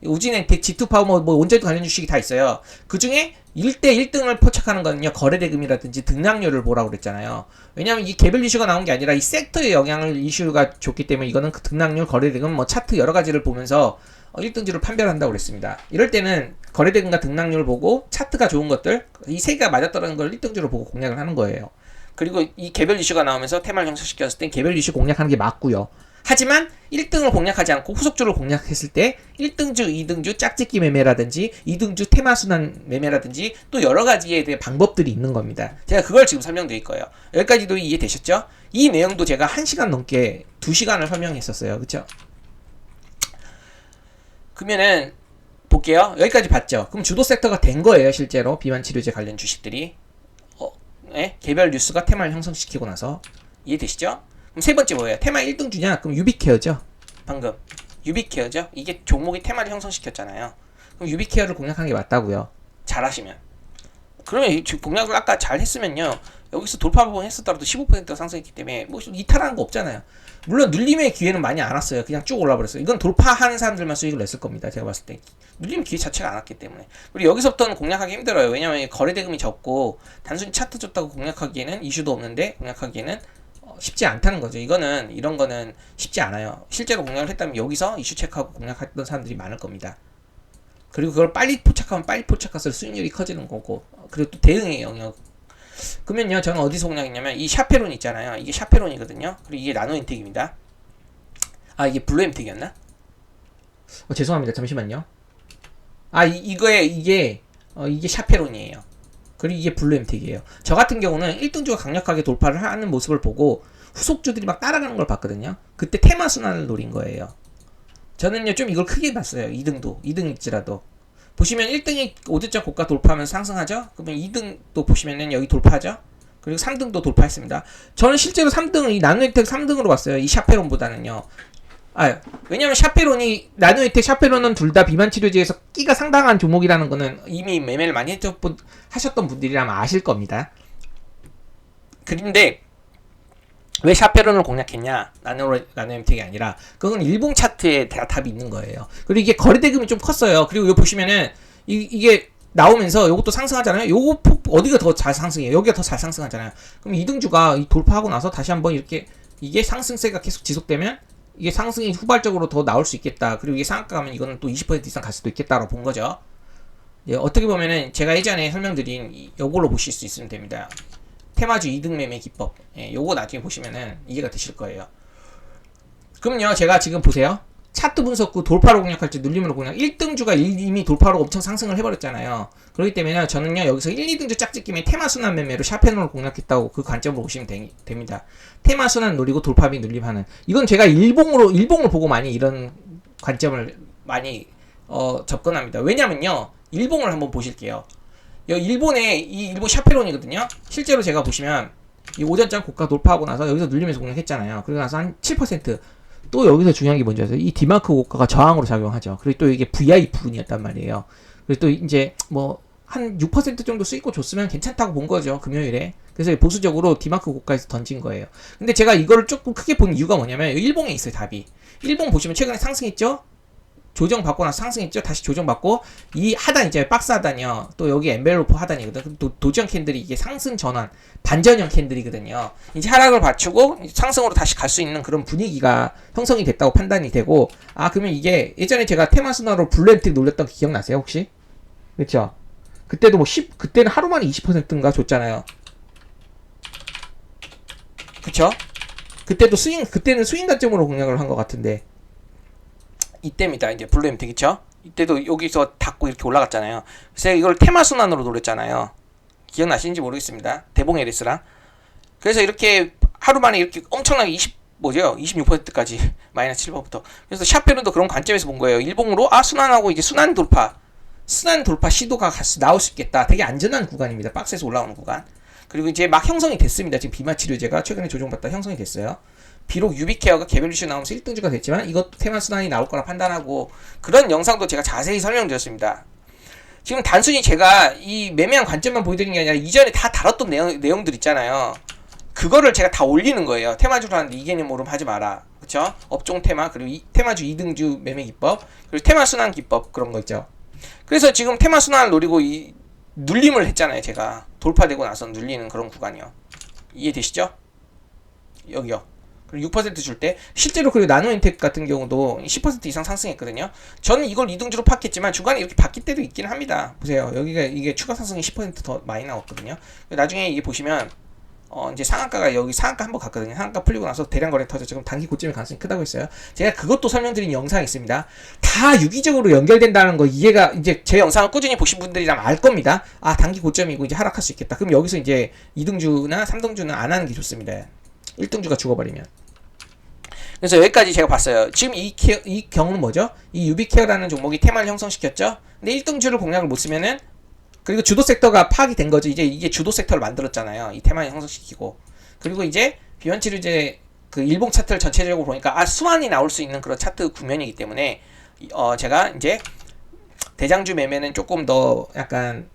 우진엔텍, G2파워 뭐 원자력 관련 주식이 다 있어요. 그 중에 1대 1등을 포착하는 거는요, 거래대금이라든지 등락률을 보라고 그랬잖아요. 왜냐면 이 개별 이슈가 나온 게 아니라 이 섹터에 영향을 이슈가 줬기 때문에 이거는 그 등락률, 거래대금, 뭐 차트 여러 가지를 보면서 1등주를 판별한다고 그랬습니다. 이럴 때는 거래대금과 등락률을 보고 차트가 좋은 것들, 이 세 개가 맞아떨어지는 걸 1등주로 보고 공략을 하는 거예요. 그리고 이 개별 이슈가 나오면서 테마를 형성시켰을 땐 개별 이슈 공략하는 게 맞고요. 하지만 1등을 공략하지 않고 후속주를 공략했을 때 1등주, 2등주 짝짓기 매매라든지 2등주 테마순환 매매라든지 또 여러 가지에 대한 방법들이 있는 겁니다. 제가 그걸 지금 설명드릴 거예요. 여기까지도 이해되셨죠? 이 내용도 제가 1시간 넘게 2시간을 설명했었어요. 그쵸? 그러면은 볼게요. 여기까지 봤죠? 그럼 주도 섹터가 된 거예요. 실제로 비만 치료제 관련 주식들이 네? 개별 뉴스가 테마를 형성시키고 나서 이해되시죠? 그럼 세 번째 뭐예요? 테마 1등주냐? 그럼 유비케어죠. 방금 유비케어죠. 이게 종목이 테마를 형성시켰잖아요. 그럼 유비케어를 공략하는 게 맞다고요. 잘하시면. 그러면 공략을 아까 잘 했으면요, 여기서 돌파부분 했었더라도 15%가 상승했기 때문에 뭐 이탈하는 거 없잖아요. 물론 눌림의 기회는 많이 안 왔어요. 그냥 쭉 올라버렸어요. 이건 돌파하는 사람들만 수익을 냈을 겁니다. 제가 봤을 때 눌림 기회 자체가 안 왔기 때문에. 그리고 여기서부터는 공략하기 힘들어요. 왜냐면 거래대금이 적고 단순히 차트 줬다고 공략하기에는, 이슈도 없는데 공략하기에는 쉽지 않다는 거죠. 이런 거는 쉽지 않아요. 실제로 공략을 했다면 여기서 이슈 체크하고 공략했던 사람들이 많을 겁니다. 그리고 그걸 빨리 포착하면 빨리 포착할수록 수익률이 커지는 거고, 그리고 또 대응의 영역. 그러면요, 저는 어디서 공략했냐면 이 샤페론 있잖아요. 이게 샤페론이거든요. 그리고 이게 나노엔텍입니다. 아, 이게 블루엠텍이었나? 죄송합니다. 잠시만요. 아, 이게 샤페론이에요. 그리고 이게 블루엠텍이에요. 저 같은 경우는 1등주가 강력하게 돌파를 하는 모습을 보고 후속주들이 막 따라가는 걸 봤거든요. 그때 테마 순환을 노린 거예요. 저는요, 좀 이걸 크게 봤어요. 2등일지라도. 보시면 1등이 5주짜 고가 돌파하면서 상승하죠? 그러면 2등도 보시면은 여기 돌파하죠? 그리고 3등도 돌파했습니다. 저는 실제로 3등을, 이 나노에텍 3등으로 봤어요. 이 샤페론보다는요. 왜냐면 나노에텍, 샤페론은 둘 다 비만 치료제에서 끼가 상당한 종목이라는 거는 이미 매매를 많이 하셨던 분들이라면 아실 겁니다. 그런데, 왜 샤페론을 공략했냐? 나노엠텍이 아니라 그건 일봉 차트에 답이 있는 거예요. 그리고 이게 거래대금이 좀 컸어요. 그리고 이거 보시면은 이게 나오면서 요것도 상승하잖아요. 요거 어디가 더 잘 상승해요? 여기가 더 잘 상승하잖아요. 그럼 2등주가 돌파하고 나서 다시 한번 이렇게 이게 상승세가 계속 지속되면 이게 상승이 후발적으로 더 나올 수 있겠다. 그리고 이게 상한가 가면 이거는 또 20% 이상 갈 수도 있겠다라고 본 거죠. 예, 어떻게 보면은 제가 예전에 설명드린 요걸로 보실 수 있으면 됩니다. 테마주 2등 매매 기법. 예, 요거 나중에 보시면은 이해가 되실 거예요. 그럼요, 제가 지금 보세요. 차트 분석 후 돌파로 공략할지 눌림으로 공략. 1등주가 이미 돌파로 엄청 상승을 해버렸잖아요. 그렇기 때문에 저는요, 여기서 1, 2등주 짝짓기면 테마 순환 매매로 샤페론을 공략했다고 그 관점으로 보시면 됩니다. 테마 순환 노리고 돌파 및 눌림하는. 이건 제가 일봉을 보고 많이 이런 관점을 많이 접근합니다. 왜냐면요, 일봉을 한번 보실게요. 일본 샤페론이거든요. 실제로 제가 보시면 이 오전장 고가 돌파하고 나서 여기서 눌리면서 공략했잖아요. 그리고 나서 한 7%. 또 여기서 중요한 게 뭔지 아세요? 이 디마크 고가가 저항으로 작용하죠. 그리고 또 이게 VI 부분이었단 말이에요. 그리고 또 이제 뭐 한 6% 정도 수익고 줬으면 괜찮다고 본 거죠. 금요일에. 그래서 보수적으로 디마크 고가에서 던진 거예요. 근데 제가 이거를 조금 크게 본 이유가 뭐냐면 일봉에 있어요, 답이. 일봉 보시면 최근에 상승했죠? 조정받고 나서 상승했죠? 다시 조정받고 이 하단 있잖아요. 박스 하단이요. 또 여기 엔벨로프 하단이거든. 또 도지형 캔들이 이게 상승 전환 반전형 캔들이거든요. 이제 하락을 받치고 상승으로 다시 갈 수 있는 그런 분위기가 형성이 됐다고 판단이 되고, 그러면 이게 예전에 제가 테마스나로 블루엔틱 놀렸던 거 기억나세요 혹시? 그쵸? 그때도 그때는 하루 만에 20%인가 줬잖아요. 그쵸? 그때는 스윙 관점으로 공략을 한 것 같은데. 이때입니다. 이제 블루엠텍 있죠? 이때도 여기서 닫고 이렇게 올라갔잖아요. 그래서 이걸 테마 순환으로 노렸잖아요. 기억나시는지 모르겠습니다. 대봉 에리스랑. 그래서 이렇게 하루 만에 이렇게 엄청나게 26%까지 마이너스 7%부터. 그래서 샤페론도 그런 관점에서 본 거예요. 일봉으로 순환하고 이제 순환 돌파 시도가 나올 수 있겠다. 되게 안전한 구간입니다. 박스에서 올라오는 구간. 그리고 이제 막 형성이 됐습니다. 지금 비만 치료제가 최근에 조정받다 형성이 됐어요. 비록 유비케어가 개별 이슈 나오면서 1등주가 됐지만 이것도 테마 순환이 나올 거라 판단하고, 그런 영상도 제가 자세히 설명드렸습니다. 지금 단순히 제가 이 매매한 관점만 보여드린 게 아니라 이전에 다 다뤘던 내용들 있잖아요. 그거를 제가 다 올리는 거예요. 테마주로 하는데 이 개념 모르면 하지 마라. 그쵸? 업종 테마, 그리고 테마주 2등주 매매 기법, 그리고 테마 순환 기법, 그런 거 있죠. 그래서 지금 테마 순환을 노리고 눌림을 했잖아요. 제가 돌파되고 나서 눌리는 그런 구간이요. 이해되시죠? 여기요. 그리고 6% 줄 때 실제로 그리고 나노인텍 같은 경우도 10% 이상 상승했거든요. 저는 이걸 2등주로 팠겠지만 중간에 이렇게 바뀔 때도 있긴 합니다. 보세요. 여기가 이게 추가 상승이 10% 더 많이 나왔거든요. 나중에 이게 보시면 이제 상한가가 여기 상한가 한번 갔거든요. 상한가 풀리고 나서 대량 거래 터져 지금 단기 고점일 가능성이 크다고 했어요. 제가 그것도 설명드린 영상이 있습니다. 다 유기적으로 연결된다는 거 이해가 이제 제 영상을 꾸준히 보신 분들이라면 알 겁니다. 아, 단기 고점이고 이제 하락할 수 있겠다. 그럼 여기서 이제 2등주나 3등주는 안 하는 게 좋습니다. 1등주가 죽어버리면. 그래서 여기까지 제가 봤어요. 지금 이 경우는 뭐죠? 이 유비케어라는 종목이 테마를 형성시켰죠? 근데 1등주를 공략을 못 쓰면은 그리고 주도 섹터가 파악이 된 거죠. 이제 이게 주도 섹터를 만들었잖아요. 이 테마를 형성시키고. 그리고 이제 비원치료제 그 일봉 차트를 전체적으로 보니까 수완이 나올 수 있는 그런 차트 국면이기 때문에 제가 이제 대장주 매매는 조금 더 약간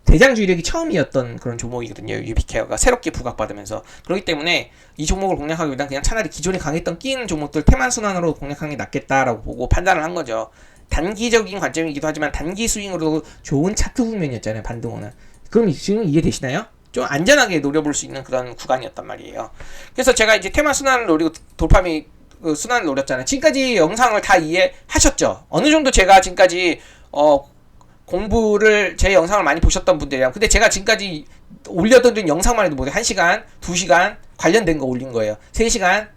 대장주 이력이 처음이었던 그런 종목이거든요. 유비케어가 새롭게 부각받으면서. 그렇기 때문에 이 종목을 공략하기보다는 그냥 차라리 기존에 강했던 끼는 종목들 테마 순환으로 공략하는 게 낫겠다라고 보고 판단을 한 거죠. 단기적인 관점이기도 하지만 단기 스윙으로 좋은 차트 국면이었잖아요. 반등호는. 그럼 지금 이해되시나요? 좀 안전하게 노려볼 수 있는 그런 구간이었단 말이에요. 그래서 제가 이제 테마 순환을 노리고 돌파미 순환을 노렸잖아요. 지금까지 영상을 다 이해하셨죠? 어느 정도 제가 지금까지 공부를 제 영상을 많이 보셨던 분들이랑 근데 제가 지금까지 올려드린 영상만 해도 뭐 1시간, 2시간 관련된 거 올린 거예요. 3시간,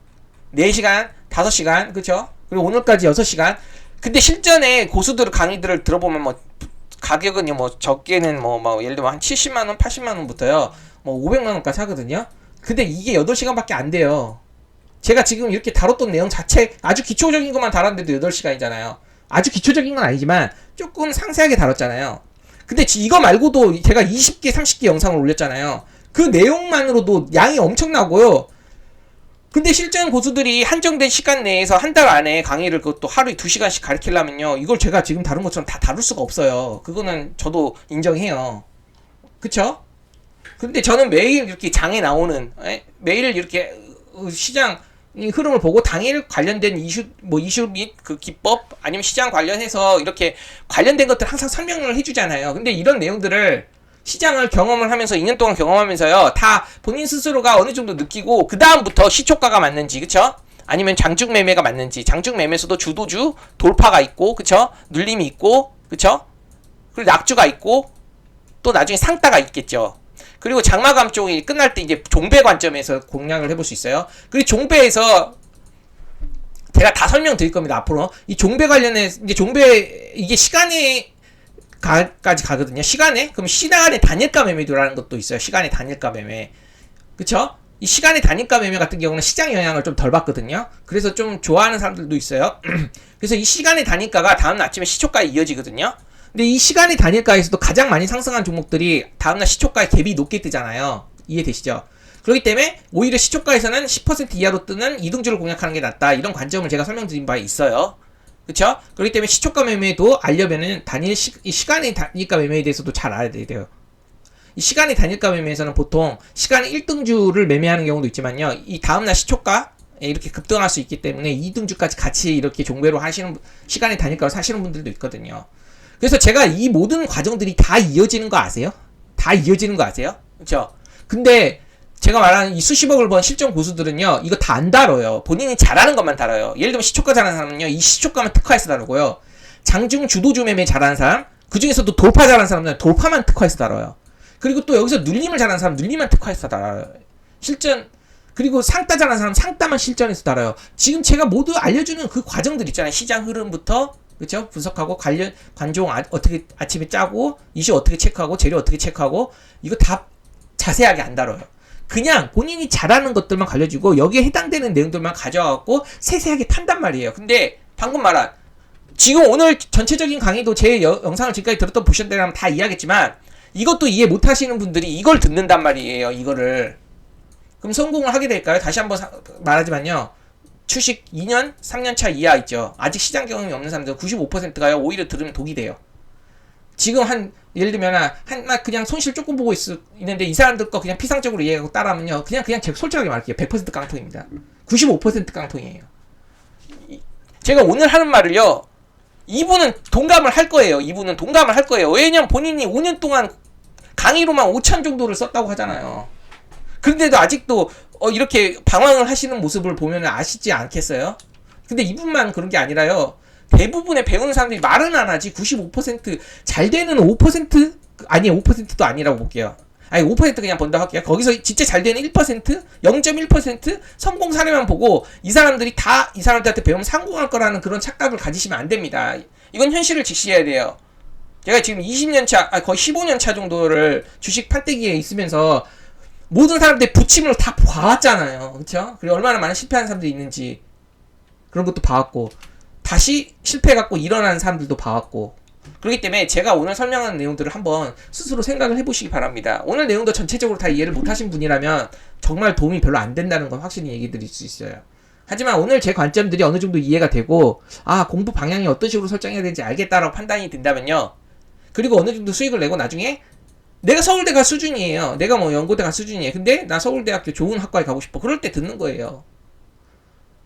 4시간, 5시간, 그쵸? 그리고 오늘까지 6시간. 근데 실전에 고수들 강의들을 들어보면 뭐 가격은요 뭐 적게는 뭐 예를 들면 한 70만원, 80만원부터요 뭐 500만원까지 하거든요. 근데 이게 8시간밖에 안 돼요. 제가 지금 이렇게 다뤘던 내용 자체 아주 기초적인 것만 다뤘는데도 8시간이잖아요. 아주 기초적인 건 아니지만 조금 상세하게 다뤘잖아요. 근데 이거 말고도 제가 20개, 30개 영상을 올렸잖아요. 그 내용만으로도 양이 엄청나고요. 근데 실전 고수들이 한정된 시간 내에서 한 달 안에 강의를 그것도 하루에 2시간씩 가르치려면요. 이걸 제가 지금 다룬 것처럼 다 다룰 수가 없어요. 그거는 저도 인정해요. 그쵸? 근데 저는 매일 이렇게 장에 나오는, 매일 이렇게 시장 흐름을 보고 당일 관련된 이슈 및 그 기법 아니면 시장 관련해서 이렇게 관련된 것들 항상 설명을 해주잖아요. 근데 이런 내용들을 시장을 경험을 하면서 2년 동안 경험하면서요 다 본인 스스로가 어느 정도 느끼고 그 다음부터 시초가가 맞는지 그쵸? 아니면 장중 매매가 맞는지 장중 매매에서도 주도주 돌파가 있고 그쵸? 눌림이 있고 그쵸? 그리고 낙주가 있고 또 나중에 상따가 있겠죠. 그리고 장마감 쪽이 끝날 때 이제 종배 관점에서 공략을 해볼 수 있어요. 그리고 종배에서 제가 다 설명드릴 겁니다. 앞으로 이 종배 관련해 이제 종배 이게 시간에 까지 가거든요. 시간에 그럼 시간의 단일가 매매도라는 것도 있어요. 시간의 단일가 매매, 그쵸? 이 시간의 단일가 매매 같은 경우는 시장 영향을 좀 덜 받거든요. 그래서 좀 좋아하는 사람들도 있어요. 그래서 이 시간의 단일가가 다음 아침에 시초가에 이어지거든요. 근데 이 시간의 단일가에서도 가장 많이 상승한 종목들이 다음날 시초가에 갭이 높게 뜨잖아요. 이해되시죠? 그렇기 때문에 오히려 시초가에서는 10% 이하로 뜨는 이등주를 공략하는 게 낫다. 이런 관점을 제가 설명드린 바 있어요. 그쵸? 그렇기 때문에 시초가 매매도 알려면은 이 시간의 단일가 매매에 대해서도 잘 알아야 돼요. 이 시간의 단일가 매매에서는 보통 시간의 1등주를 매매하는 경우도 있지만요. 이 다음날 시초가에 이렇게 급등할 수 있기 때문에 2등주까지 같이 이렇게 종배로 하시는 시간의 단일가로 사시는 분들도 있거든요. 그래서 제가 이 모든 과정들이 다 이어지는 거 아세요? 다 이어지는 거 아세요? 그쵸? 근데 제가 말하는 이 수십억을 번 실전 고수들은요 이거 다 안 다뤄요. 본인이 잘하는 것만 다뤄요. 예를 들면 시초가 잘하는 사람은요 이 시초가만 특화해서 다루고요. 장중 주도주 매매 잘하는 사람 그 중에서도 돌파 잘하는 사람은 돌파만 특화해서 다뤄요. 그리고 또 여기서 눌림을 잘하는 사람 눌림만 특화해서 다뤄요. 실전 그리고 상따 잘하는 사람 상따만 실전해서 다뤄요. 지금 제가 모두 알려주는 그 과정들 있잖아요. 시장 흐름부터 그쵸? 분석하고 관종 어떻게 아침에 짜고 이슈 어떻게 체크하고 재료 어떻게 체크하고 이거 다 자세하게 안 다뤄요. 그냥 본인이 잘하는 것들만 가려주고 여기에 해당되는 내용들만 가져와갖고 세세하게 탄단 말이에요. 근데 방금 말한 지금 오늘 전체적인 강의도 제 영상을 지금까지 들었던 보셨다면 다 이해하겠지만 이것도 이해 못하시는 분들이 이걸 듣는단 말이에요. 이거를 그럼 성공을 하게 될까요? 다시 한번 말하지만요. 주식 2년, 3년차 이하 있죠. 아직 시장 경험이 없는 사람들 95%가요. 오히려 들으면 독이 돼요. 지금 예를 들면 그냥 손실 조금 보고 있는데 이 사람들 거 그냥 피상적으로 이해하고 따라하면요. 그냥 솔직하게 말할게요. 100% 깡통입니다. 95% 깡통이에요. 제가 오늘 하는 말을요, 이분은 동감을 할 거예요. 이분은 동감을 할 거예요. 왜냐면 본인이 5년 동안 강의로만 5천 정도를 썼다고 하잖아요. 그런데도 아직도 이렇게 방황을 하시는 모습을 보면 아시지 않겠어요? 근데 이분만 그런 게 아니라요. 대부분의 배우는 사람들이 말은 안 하지 95%잘 되는 5%? 아니 5%도 아니라고 볼게요. 아니 5% 그냥 본다고 할게요. 거기서 진짜 잘 되는 1%? 0.1% 성공 사례만 보고 이 사람들이 다 이 사람들한테 배우면 성공할 거라는 그런 착각을 가지시면 안 됩니다. 이건 현실을 직시해야 돼요. 제가 지금 20년 차, 거의 15년 차 정도를 주식 판때기에 있으면서 모든 사람들의 부침을 다 봐왔잖아요. 그쵸? 그리고 얼마나 많은 실패하는 사람들이 있는지 그런 것도 봐왔고 다시 실패해갖고 일어나는 사람들도 봐왔고 그렇기 때문에 제가 오늘 설명하는 내용들을 한번 스스로 생각을 해보시기 바랍니다. 오늘 내용도 전체적으로 다 이해를 못하신 분이라면 정말 도움이 별로 안 된다는 건 확실히 얘기 드릴 수 있어요. 하지만 오늘 제 관점들이 어느 정도 이해가 되고 공부 방향이 어떤 식으로 설정해야 되는지 알겠다라고 판단이 든다면요. 그리고 어느 정도 수익을 내고 나중에 내가 서울대 가 수준이에요. 내가 뭐 연고대 가 수준이에요. 근데 나 서울대학교 좋은 학과에 가고 싶어. 그럴 때 듣는 거예요.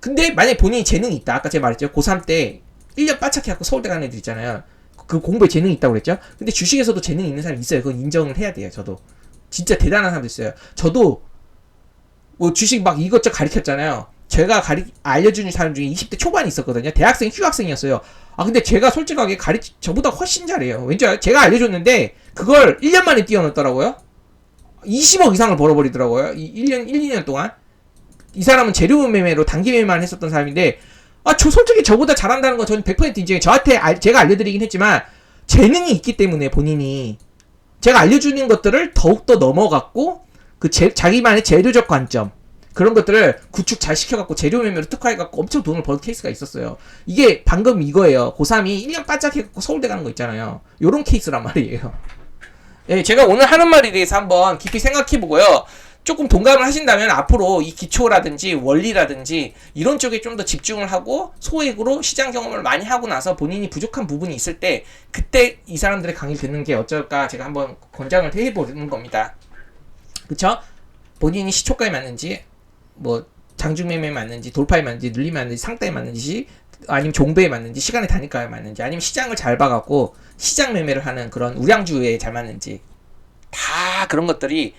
근데 만약에 본인이 재능이 있다. 아까 제가 말했죠. 고3 때 1년 빠삭해갖고 서울대 가는 애들 있잖아요. 그 공부에 재능이 있다고 그랬죠. 근데 주식에서도 재능이 있는 사람이 있어요. 그건 인정을 해야 돼요. 저도 진짜 대단한 사람도 있어요. 저도 뭐 주식 막 이것저것 가르쳤잖아요. 제가 알려주는 사람 중에 20대 초반이 있었거든요. 대학생, 휴학생이었어요. 근데 제가 솔직하게 저보다 훨씬 잘해요. 왠지 알아요? 제가 알려줬는데, 그걸 1년 만에 뛰어넘더라고요. 20억 이상을 벌어버리더라고요. 1년, 1, 2년 동안. 이 사람은 재료 매매로 단기 매매만 했었던 사람인데, 솔직히 저보다 잘한다는 건 저는 100% 인정해요. 저한테 제가 알려드리긴 했지만, 재능이 있기 때문에 본인이, 제가 알려주는 것들을 더욱더 넘어갔고, 자기만의 재료적 관점, 그런 것들을 구축 잘 시켜갖고 재료 매매로 특화해갖고 엄청 돈을 버는 케이스가 있었어요. 이게 방금 이거예요. 고3이 1년 바짝 해갖고 서울대 가는 거 있잖아요. 요런 케이스란 말이에요. 예, 제가 오늘 하는 말에 대해서 한번 깊이 생각해보고요. 조금 동감을 하신다면 앞으로 이 기초라든지 원리라든지 이런 쪽에 좀 더 집중을 하고 소액으로 시장 경험을 많이 하고 나서 본인이 부족한 부분이 있을 때 그때 이 사람들의 강의 듣는 게 어쩔까 제가 한번 권장을 해보는 겁니다. 그쵸? 본인이 시초가에 맞는지 뭐 장중매매에 맞는지 돌파에 맞는지 늘림에 맞는지 상따에 맞는지 아니면 종배에 맞는지 시간의 단위가에 맞는지 아니면 시장을 잘 봐갖고 시장 매매를 하는 그런 우량주에 잘 맞는지 다 그런 것들이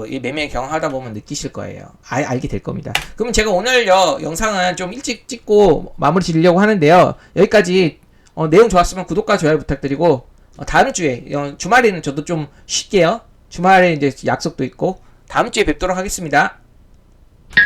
이 매매 경험하다 보면 느끼실 거예요. 알게 될 겁니다. 그러면 제가 오늘 영상은 좀 일찍 찍고 마무리 지으려고 하는데요. 여기까지 내용 좋았으면 구독과 좋아요 부탁드리고 다음 주에 주말에는 저도 좀 쉴게요. 주말에 이제 약속도 있고 다음 주에 뵙도록 하겠습니다.